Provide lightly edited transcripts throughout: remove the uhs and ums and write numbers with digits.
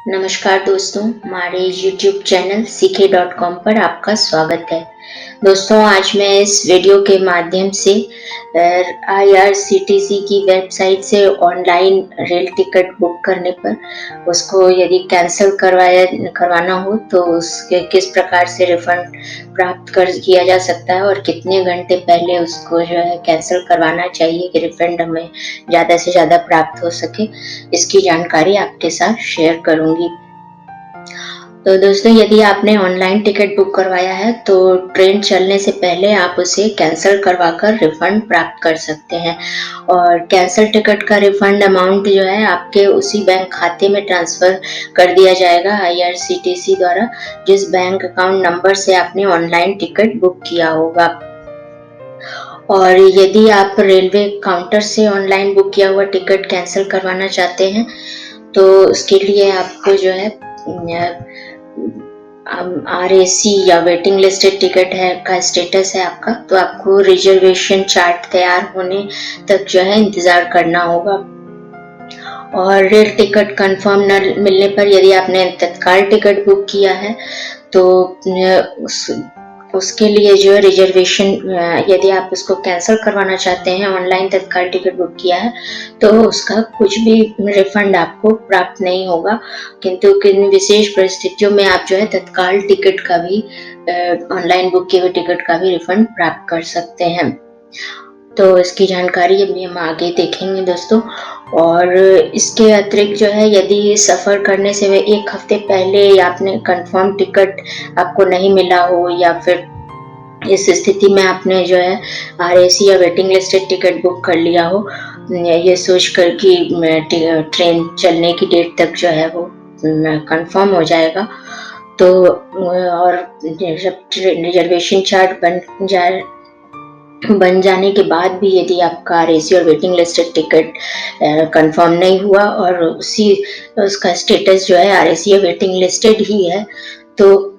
नमस्कार दोस्तों, हमारे YouTube चैनल सीखे.com पर आपका स्वागत है। दोस्तों, आज मैं इस वीडियो के माध्यम से IRCTC की वेबसाइट से ऑनलाइन रेल टिकट बुक करने पर उसको यदि करवाना हो तो उसके किस प्रकार से रिफंड प्राप्त कर किया जा सकता है और कितने घंटे पहले उसको जो है कैंसल करवाना चाहिए कि रिफंड हमें ज़्यादा से ज़्यादा प्राप्त हो सके, इसकी जानकारी आपके साथ शेयर करूँगी। तो दोस्तों, यदि आपने ऑनलाइन टिकट बुक करवाया है तो ट्रेन चलने से पहले आप उसे कैंसल करवाकर रिफंड प्राप्त कर सकते हैं और कैंसल टिकट का रिफंड अमाउंट जो है आपके उसी बैंक खाते में ट्रांसफ़र कर दिया जाएगा IRCTC द्वारा, जिस बैंक अकाउंट नंबर से आपने ऑनलाइन टिकट बुक किया होगा। और यदि आप रेलवे काउंटर से ऑनलाइन बुक किया हुआ टिकट कैंसल करवाना चाहते हैं तो उसके लिए आपको जो है RAC या वेटिंग लिस्टेड टिकट है का स्टेटस है आपका, तो आपको रिजर्वेशन चार्ट तैयार होने तक जो है इंतज़ार करना होगा। और रेल टिकट कंफर्म न मिलने पर यदि आपने तत्काल टिकट बुक किया है तो उसके लिए जो है रिजर्वेशन यदि आप उसको कैंसल करवाना चाहते हैं, ऑनलाइन तत्काल टिकट बुक किया है तो उसका कुछ भी रिफंड आपको प्राप्त नहीं होगा, किंतु किन विशेष परिस्थितियों में आप जो है तत्काल टिकट का भी ऑनलाइन बुक किए हुए टिकट का भी रिफंड प्राप्त कर सकते हैं। तो इसकी जानकारी अभी हम आगे देखेंगे दोस्तों। और इसके अतिरिक्त जो है यदि सफ़र करने से 1 हफ्ते पहले आपने कंफर्म टिकट आपको नहीं मिला हो या फिर इस स्थिति में आपने जो है RAC या वेटिंग लिस्टेड टिकट बुक कर लिया हो, ये सोचकर कि ट्रेन चलने की डेट तक जो है वो कंफर्म हो जाएगा, तो और जब रिजर्वेशन चार्ट बन जाने के बाद भी यदि आपका RAC और वेटिंग लिस्टेड टिकट कंफर्म नहीं हुआ और उसका स्टेटस जो है RAC या वेटिंग लिस्टेड ही है, तो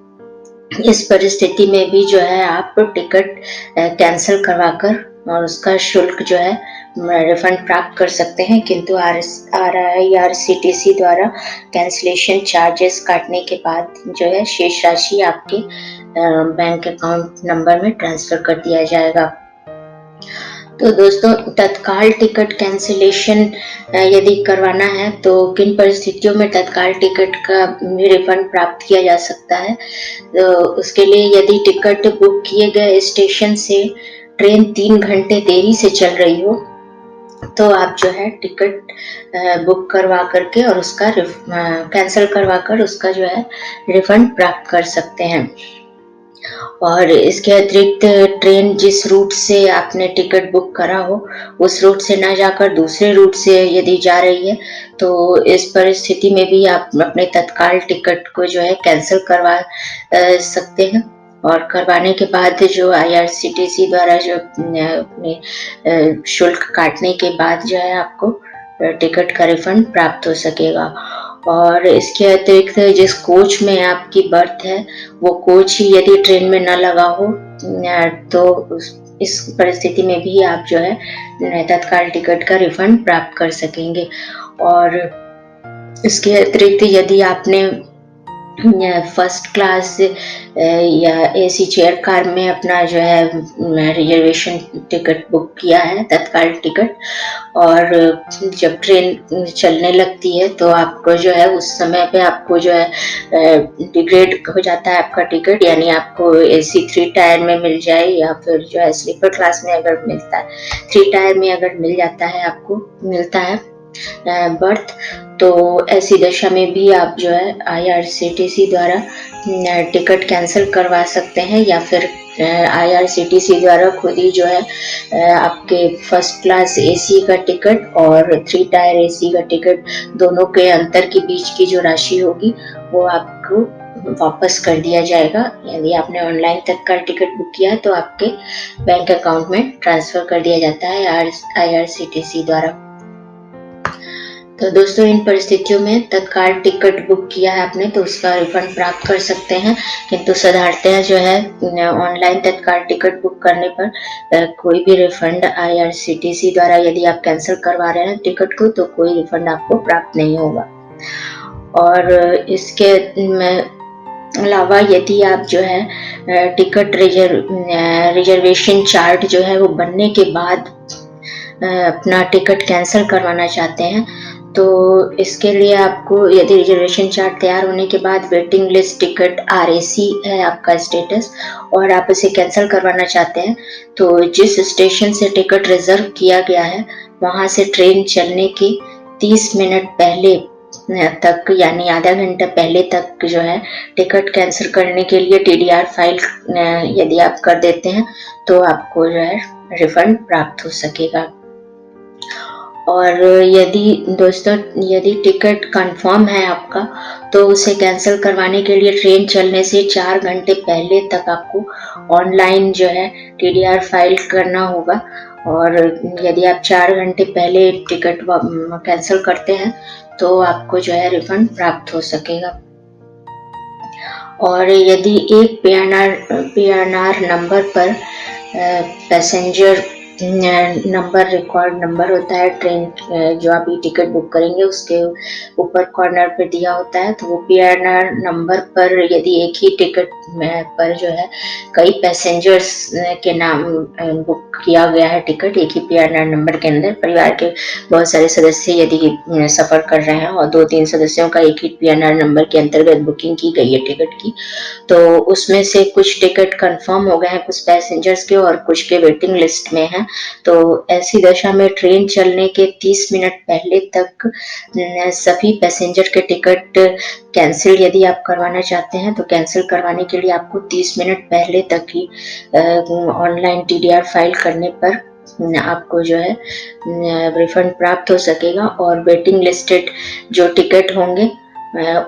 इस परिस्थिति में भी जो है आप टिकट कैंसल करवाकर और उसका शुल्क जो है रिफंड प्राप्त कर सकते हैं, किंतु IRCTC द्वारा कैंसलेशन चार्जेस काटने के बाद जो है शेष राशि आपके बैंक अकाउंट नंबर में ट्रांसफ़र कर दिया जाएगा। तो दोस्तों, तत्काल टिकट कैंसिलेशन यदि करवाना है तो किन परिस्थितियों में तत्काल टिकट का रिफंड प्राप्त किया जा सकता है, तो उसके लिए यदि टिकट बुक किए गए स्टेशन से ट्रेन 3 घंटे देरी से चल रही हो तो आप जो है टिकट बुक करवा करके और उसका कैंसिल करवा कर उसका जो है रिफंड प्राप्त कर सकते हैं। और इसके अतिरिक्त ट्रेन जिस रूट से आपने टिकट बुक करा हो उस रूट से ना जाकर दूसरे रूट से यदि जा रही है तो इस परिस्थिति में भी आप अपने तत्काल टिकट को जो है कैंसिल करवा सकते हैं और करवाने के बाद जो IRCTC द्वारा जो अपने शुल्क काटने के बाद जो है आपको टिकट का रिफंड प्राप्त हो सकेगा। और इसके अतिरिक्त जिस कोच में आपकी बर्थ है वो कोच ही यदि ट्रेन में न लगा हो तो इस परिस्थिति में भी आप जो है तत्काल टिकट का रिफंड प्राप्त कर सकेंगे। और इसके अतिरिक्त यदि आपने फर्स्ट क्लास या AC चेयर कार में अपना जो है रिजर्वेशन टिकट बुक किया है, तत्काल टिकट, और जब ट्रेन चलने लगती है तो आपको जो है उस समय पे आपको जो है डिग्रेड हो जाता है आपका टिकट, यानी आपको AC 3 टायर में मिल जाए या फिर जो है स्लीपर क्लास में अगर मिलता है, 3 टायर में अगर मिल जाता है, आपको मिलता है बर्थ, तो ऐसी दशा में भी आप जो है IRCTC द्वारा टिकट कैंसिल करवा सकते हैं या फिर IRCTC द्वारा खुद ही जो है आपके फर्स्ट क्लास AC का टिकट और 3 टायर AC का टिकट दोनों के अंतर के बीच की जो राशि होगी वो आपको वापस कर दिया जाएगा। यदि आपने ऑनलाइन तत्काल टिकट बुक किया है तो आपके बैंक अकाउंट में ट्रांसफ़र कर दिया जाता है IRCTC द्वारा। तो दोस्तों, इन परिस्थितियों में तत्काल टिकट बुक किया है आपने तो उसका रिफंड प्राप्त कर सकते हैं, किंतु साधारणतः जो है ऑनलाइन तत्काल टिकट बुक करने पर कोई भी रिफंड IRCTC द्वारा यदि आप कैंसिल करवा रहे हैं टिकट को तो कोई रिफंड आपको प्राप्त नहीं होगा। और इसके अलावा यदि आप जो है टिकट रिजर्वेशन चार्ट जो है वो बनने के बाद अपना टिकट कैंसिल करवाना चाहते हैं, तो इसके लिए आपको यदि रिजर्वेशन चार्ट तैयार होने के बाद वेटिंग लिस्ट टिकट RAC है आपका स्टेटस और आप इसे कैंसिल करवाना चाहते हैं, तो जिस स्टेशन से टिकट रिजर्व किया गया है वहां से ट्रेन चलने के 30 मिनट पहले तक, यानी आधा घंटा पहले तक जो है टिकट कैंसिल करने के लिए TDR फाइल यदि आप कर देते हैं तो आपको जो है रिफंड प्राप्त हो सकेगा। और यदि टिकट कंफर्म है आपका, तो उसे कैंसिल करवाने के लिए ट्रेन चलने से 4 घंटे पहले तक आपको ऑनलाइन जो है TDR फाइल करना होगा। और यदि आप 4 घंटे पहले टिकट कैंसिल करते हैं तो आपको जो है रिफंड प्राप्त हो सकेगा। और यदि एक PNR नंबर पर पैसेंजर नंबर रिकॉर्ड नंबर होता है, ट्रेन जो आप टिकट बुक करेंगे उसके ऊपर कॉर्नर पे दिया होता है, तो वो PNR नंबर पर यदि एक ही टिकट पर जो है कई पैसेंजर्स के नाम बुक किया गया है टिकट एक ही PNR नंबर के अंदर, परिवार के बहुत सारे सदस्य यदि सफर कर रहे हैं और 2-3 सदस्यों का एक ही PNR नंबर के अंतर्गत बुकिंग की गई है टिकट की, तो उसमें से कुछ टिकट कंफर्म हो गए हैं कुछ पैसेंजर्स के और कुछ के वेटिंग लिस्ट में हैं, तो ऐसी दशा में ट्रेन चलने के 30 मिनट पहले तक सभी पैसेंजर के टिकट कैंसिल यदि आप करवाना चाहते हैं, तो कैंसिल करवाने के लिए आपको 30 मिनट पहले तक ही ऑनलाइन TDR फाइल करने पर आपको जो है रिफंड प्राप्त हो सकेगा। और वेटिंग लिस्टेड जो टिकट होंगे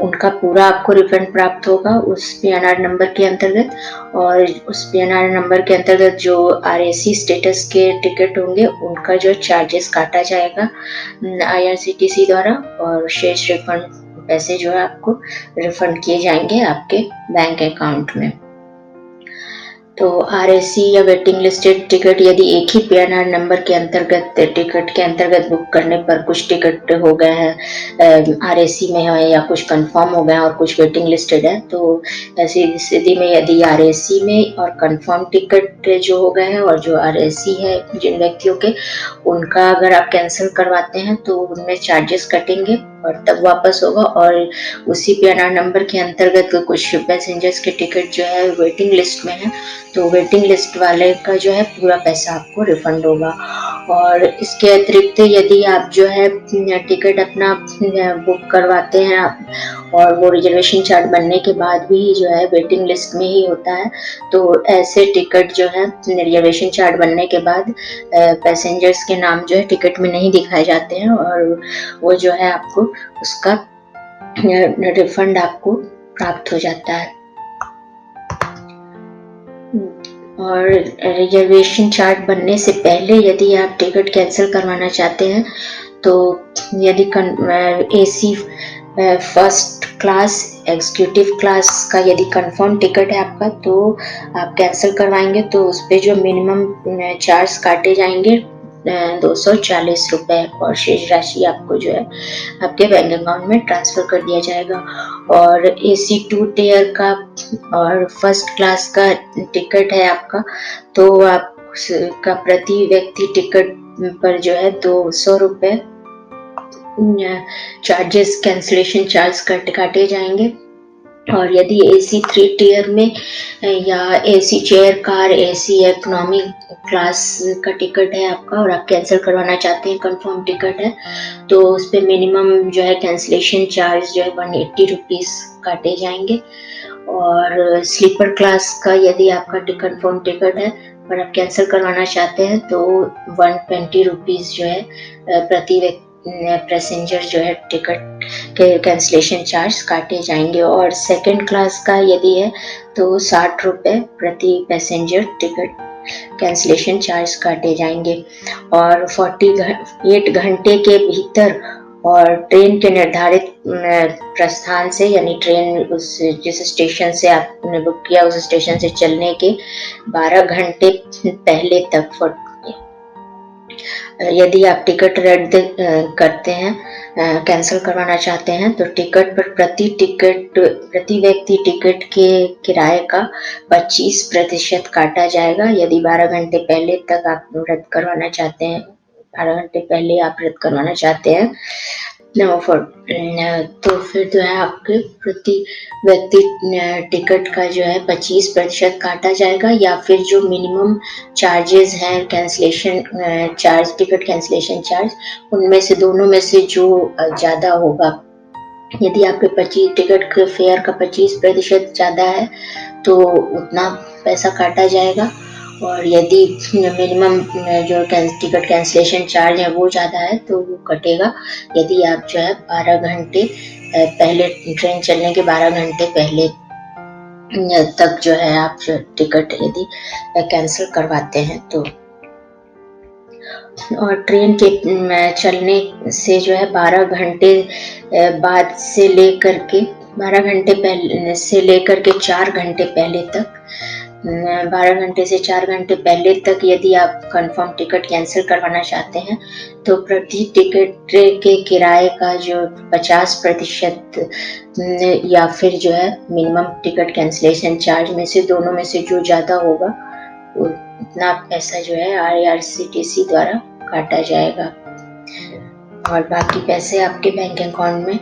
उनका पूरा आपको रिफंड प्राप्त होगा उस PNR नंबर के अंतर्गत, और उस PNR नंबर के अंतर्गत जो RAC स्टेटस के टिकट होंगे उनका जो चार्जेस काटा जाएगा IRCTC द्वारा, और शेष रिफंड पैसे जो है आपको रिफंड किए जाएंगे आपके बैंक अकाउंट में। तो RAC या वेटिंग लिस्टेड टिकट यदि एक ही PNR नंबर के अंतर्गत टिकट के अंतर्गत बुक करने पर कुछ टिकट हो गए हैं RAC में है या कुछ कंफर्म हो गए हैं और कुछ वेटिंग लिस्टेड है, तो ऐसी स्थिति में यदि RAC में और कंफर्म टिकट जो हो गए हैं और जो RAC है जिन व्यक्तियों के, उनका अगर आप कैंसिल करवाते हैं तो उनमें चार्जेस कटेंगे और तब वापस होगा, और उसी PNR नंबर के अंतर्गत कुछ पैसेंजर्स के टिकट जो है वेटिंग लिस्ट में है, तो वेटिंग लिस्ट वाले का जो है पूरा पैसा आपको रिफंड होगा। और इसके अतिरिक्त यदि आप जो है टिकट अपना बुक करवाते हैं और वो रिजर्वेशन चार्ट बनने के बाद भी जो है वेटिंग लिस्ट में ही होता है, तो ऐसे टिकट जो है रिजर्वेशन चार्ट बनने के बाद पैसेंजर्स के नाम जो है टिकट में नहीं दिखाए जाते हैं और वो जो है आपको उसका रिफंड आपको प्राप्त हो जाता है। और रिजर्वेशन चार्ट बनने से पहले यदि आप टिकट कैंसिल करवाना चाहते हैं, तो यदि AC first class executive class का यदि कंफर्म टिकट है आपका, तो आप कैंसिल करवाएंगे तो उस पर जो मिनिमम चार्ज काटे जाएंगे 240 रुपए, और शेष राशि आपको जो है आपके बैंक अकाउंट में ट्रांसफर कर दिया जाएगा। और AC 2 टियर का और फर्स्ट क्लास का टिकट है आपका, तो आपका प्रति व्यक्ति टिकट पर जो है 200 रुपए चार्जेस कैंसिलेशन चार्ज काटे जाएंगे। और यदि AC 3 टियर में या AC chair car AC economy class का टिकट है आपका और आप कैंसिल करवाना चाहते हैं, कंफर्म टिकट है, तो उस पर मिनिमम जो है कैंसिलेशन चार्ज जो है 180 रुपीज काटे जाएंगे। और स्लीपर क्लास का यदि आपका कंफर्म टिकट है और आप कैंसिल करवाना चाहते हैं, तो 120 रुपीज जो है प्रति पैसेंजर जो है टिकट के कैंसिलेशन चार्ज काटे जाएंगे। और सेकंड क्लास का यदि है तो 60 रुपए प्रति पैसेंजर टिकट कैंसिलेशन चार्ज काटे जाएंगे। और 48 घंटे के भीतर और ट्रेन के निर्धारित प्रस्थान से, यानी ट्रेन उस जिस स्टेशन से आपने बुक किया उस स्टेशन से चलने के 12 घंटे पहले तक यदि आप टिकट रद्द करते हैं, कैंसिल करवाना चाहते हैं, तो टिकट पर प्रति व्यक्ति टिकट के किराए का 25% काटा जाएगा। यदि 12 घंटे पहले तक आप रद्द करवाना चाहते हैं, 12 घंटे पहले आप रद्द करवाना चाहते हैं तो फिर जो है आपके प्रति व्यक्ति टिकट का जो है 25% काटा जाएगा, या फिर जो मिनिमम चार्जेस हैं cancellation charge, ticket cancellation charge, उनमें से दोनों में से जो ज़्यादा होगा। यदि आपके 25 टिकट के फेयर का 25% ज़्यादा है तो उतना पैसा काटा जाएगा, और यदि मिनिमम जो टिकट कैंसलेशन चार्ज है वो ज़्यादा है तो वो कटेगा। यदि आप जो है 12 घंटे पहले, ट्रेन चलने के 12 घंटे पहले तक जो है आप जो टिकट यदि कैंसिल करवाते हैं तो। और ट्रेन के चलने से जो है 12 घंटे बाद से लेकर के 12 घंटे पहले से लेकर के 4 घंटे पहले तक, 12 घंटे से 4 घंटे पहले तक यदि आप कंफर्म टिकट कैंसिल करवाना चाहते हैं तो प्रति टिकट के किराए का जो 50% या फिर जो है मिनिमम टिकट कैंसिलेशन चार्ज में से दोनों में से जो ज़्यादा होगा उतना पैसा जो है IRCTC द्वारा काटा जाएगा, और बाकी पैसे आपके बैंक अकाउंट में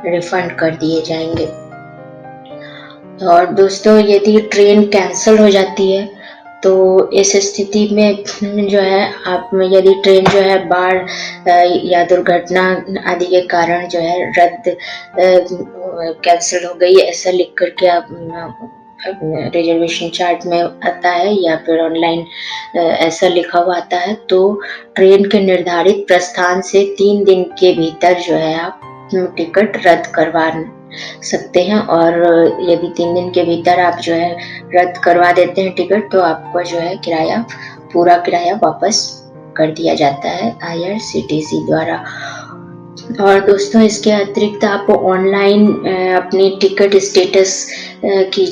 रिफंड कर दिए जाएंगे। और दोस्तों, यदि ट्रेन कैंसिल हो जाती है तो इस स्थिति में जो है आप, यदि ट्रेन जो है बाढ़ या दुर्घटना आदि के कारण जो है रद्द कैंसिल हो गई ऐसा लिख करके आप रिजर्वेशन चार्ट में आता है या फिर ऑनलाइन ऐसा लिखा हुआ आता है, तो ट्रेन के निर्धारित प्रस्थान से 3 दिन के भीतर जो है आप टिकट रद्द करवा सकते हैं। और यदि 3 दिन के भीतर आप जो है रद्द करवा देते हैं टिकट तो आपको जो है पूरा किराया वापस कर दिया जाता है IRCTC द्वारा। और दोस्तों, इसके अतिरिक्त आप ऑनलाइन अपनी टिकट स्टेटस की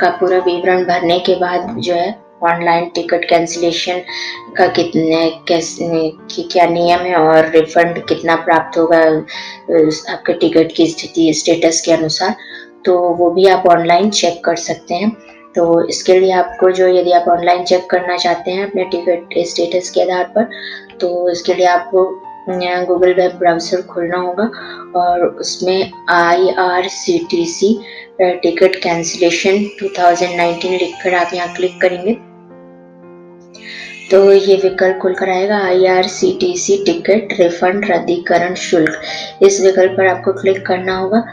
का पूरा विवरण भरने के बाद जो है ऑनलाइन टिकट कैंसिलेशन का क्या नियम है और रिफंड कितना प्राप्त होगा आपके टिकट की स्थिति स्टेटस के अनुसार, तो वो भी आप ऑनलाइन चेक कर सकते हैं। तो इसके लिए आपको जो, यदि आप ऑनलाइन चेक करना चाहते हैं अपने टिकट स्टेटस के आधार पर, तो इसके लिए आपको गूगल वेब ब्राउज़र खोलना होगा और उसमें IRCTC टिकट कैंसिलेशन 2019 लिखकर आप यहाँ क्लिक करेंगे तो ये विकल्प खुलकर आएगा, IRCTC टिकट रिफंड रद्दीकरण शुल्क। इस विकल्प पर आपको क्लिक करना होगा।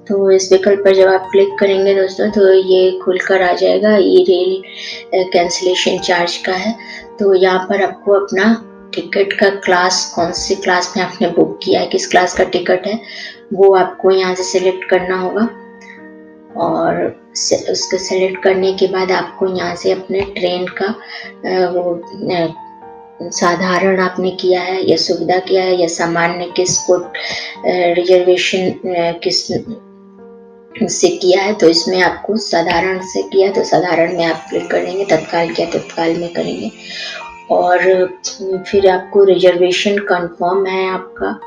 तो इस विकल्प पर जब आप क्लिक करेंगे दोस्तों तो ये खुलकर आ जाएगा, ये रेल कैंसिलेशन चार्ज का है। तो यहाँ पर आपको अपना टिकट का क्लास, कौन सी क्लास में आपने बुक किया है, किस क्लास का टिकट है, वो आपको यहाँ से सिलेक्ट करना होगा। और उसको सेलेक्ट करने के बाद आपको यहाँ से अपने ट्रेन का वो साधारण आपने किया है या सुविधा किया है या सामान्य किस को रिजर्वेशन किस से किया है, तो इसमें आपको साधारण से किया तो साधारण में आप क्लिक करेंगे, तत्काल किया तत्काल में करेंगे। और फिर आपको रिजर्वेशन कंफर्म है आपका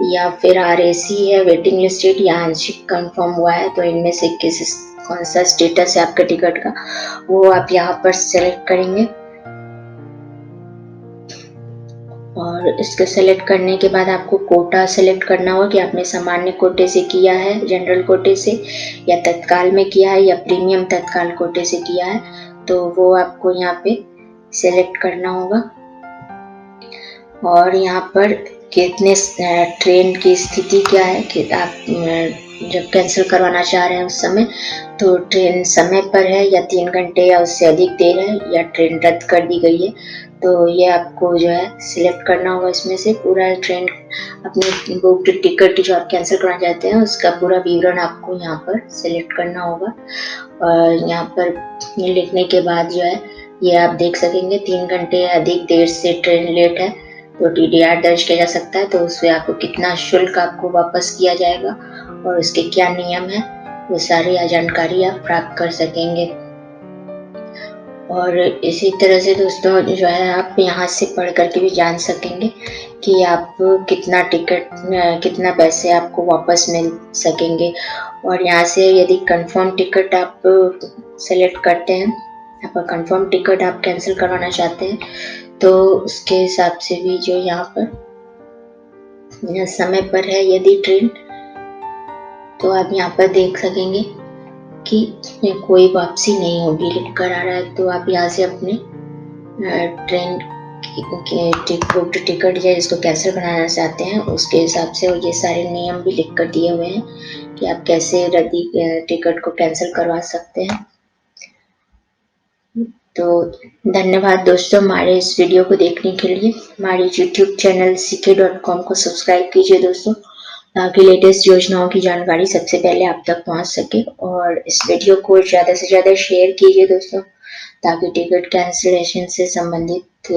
या फिर RAC है, वेटिंग लिस्टेड या आंशिक कंफर्म हुआ है, तो इनमें से कौन सा स्टेटस है आपके टिकट का वो आप यहाँ पर सेलेक्ट करेंगे। और इसको सेलेक्ट करने के बाद आपको कोटा सेलेक्ट करना होगा कि आपने सामान्य कोटे से किया है, जनरल कोटे से, या तत्काल में किया है, या प्रीमियम तत्काल कोटे से किया है, तो वो आपको यहाँ पे सेलेक्ट करना होगा। और यहाँ पर कितने ट्रेन की स्थिति क्या है कि आप जब कैंसिल करवाना चाह रहे हैं उस समय, तो ट्रेन समय पर है या 3 घंटे या उससे अधिक देर है या ट्रेन रद्द कर दी गई है, तो ये आपको जो है सिलेक्ट करना होगा। इसमें से पूरा ट्रेन अपनी बुक टिकट जो आप कैंसिल करना चाहते हैं उसका पूरा विवरण आपको यहाँ पर सिलेक्ट करना होगा। और यहाँ पर लिखने के बाद जो है ये आप देख सकेंगे 3 घंटे या अधिक देर से ट्रेन लेट है तो TDR दर्ज किया जा सकता है, तो उसमें आपको कितना शुल्क आपको वापस किया जाएगा और उसके क्या नियम है वो सारी जानकारी आप प्राप्त कर सकेंगे। और इसी तरह से दोस्तों जो है आप यहाँ से पढ़ कर के भी जान सकेंगे कि आप कितना पैसे आपको वापस मिल सकेंगे। और यहाँ से यदि कंफर्म टिकट आप सेलेक्ट करते हैं, आपका कंफर्म टिकट आप कैंसिल करवाना चाहते हैं, तो उसके हिसाब से भी जो यहाँ पर समय पर है यदि ट्रेन, तो आप यहाँ पर देख सकेंगे कि कोई वापसी नहीं होगी, लिख कर आ रहा है। तो आप यहाँ से अपने ट्रेन बुक्ड टिकट या जिसको कैंसिल कराना चाहते हैं उसके हिसाब से, और ये सारे नियम भी लिख कर दिए हुए हैं कि आप कैसे रद्दी टिकट को कैंसिल करवा सकते हैं। तो धन्यवाद दोस्तों हमारे इस वीडियो को देखने के लिए। हमारे YouTube चैनल ck.com को सब्सक्राइब कीजिए दोस्तों, ताकि लेटेस्ट योजनाओं की जानकारी सबसे पहले आप तक पहुंच सके। और इस वीडियो को ज़्यादा से ज़्यादा शेयर कीजिए दोस्तों, ताकि टिकट कैंसिलेशन से संबंधित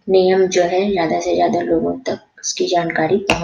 नियम जो है ज़्यादा से ज़्यादा लोगों तक उसकी जानकारी पहुंच